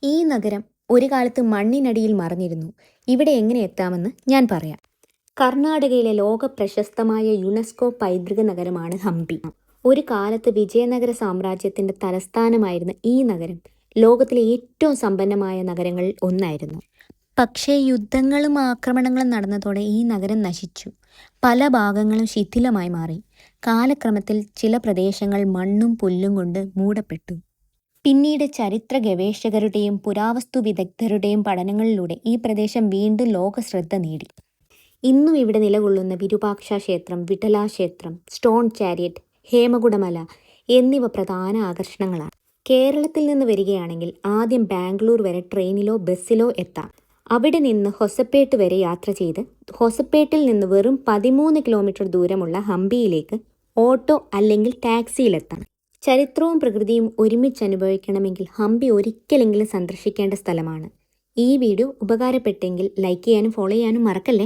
ഈ നഗരം ഒരു കാലത്ത് മണ്ണിനടിയിൽ മറഞ്ഞിരുന്നു. ഇവിടെ എങ്ങനെ എത്താമെന്ന് ഞാൻ പറയാം. കർണാടകയിലെ ലോക പ്രശസ്തമായ യുനെസ്കോ പൈതൃക നഗരമാണ് ഹംപി. ഒരു കാലത്ത് വിജയനഗര സാമ്രാജ്യത്തിന്റെ തലസ്ഥാനമായിരുന്ന ഈ നഗരം ലോകത്തിലെ ഏറ്റവും സമ്പന്നമായ നഗരങ്ങളിൽ ഒന്നായിരുന്നു. പക്ഷേ യുദ്ധങ്ങളും ആക്രമണങ്ങളും നടന്നതോടെ ഈ നഗരം നശിച്ചു. പല ഭാഗങ്ങളും ശിഥിലമായി മാറി. കാലക്രമത്തിൽ ചില പ്രദേശങ്ങൾ മണ്ണും പുല്ലും കൊണ്ട് മൂടപ്പെട്ടു. പിന്നീട് ചരിത്ര ഗവേഷകരുടെയും പുരാവസ്തു വിദഗ്ധരുടെയും പഠനങ്ങളിലൂടെ ഈ പ്രദേശം വീണ്ടും ലോക ശ്രദ്ധ നേടി. ഇന്നും ഇവിടെ നിലകൊള്ളുന്ന വിരൂപാക്ഷ ക്ഷേത്രം, വിഠല ക്ഷേത്രം, സ്റ്റോൺ ചാരിയറ്റ്, ഹേമകുടമല എന്നിവ പ്രധാന ആകർഷണങ്ങളാണ്. കേരളത്തിൽ നിന്ന് വരികയാണെങ്കിൽ ആദ്യം ബാംഗ്ലൂർ വരെ ട്രെയിനിലോ ബസ്സിലോ എത്താം. അവിടെ നിന്ന് ഹൊസപ്പേട്ട് വരെ യാത്ര ചെയ്ത് ഹൊസപ്പേട്ടിൽ നിന്ന് വെറും 13 കിലോമീറ്റർ ദൂരമുള്ള ഹംപിയിലേക്ക് ഓട്ടോ അല്ലെങ്കിൽ ടാക്സിയിലെത്താം. ചരിത്രവും പ്രകൃതിയും ഒരുമിച്ച് അനുഭവിക്കണമെങ്കിൽ ഹംപി ഒരിക്കലെങ്കിലും സന്ദർശിക്കേണ്ട സ്ഥലമാണ്. ഈ വീഡിയോ ഉപകാരപ്പെട്ടെങ്കിൽ ലൈക്ക് ചെയ്യാനും ഫോളോ ചെയ്യാനും മറക്കല്ലേ.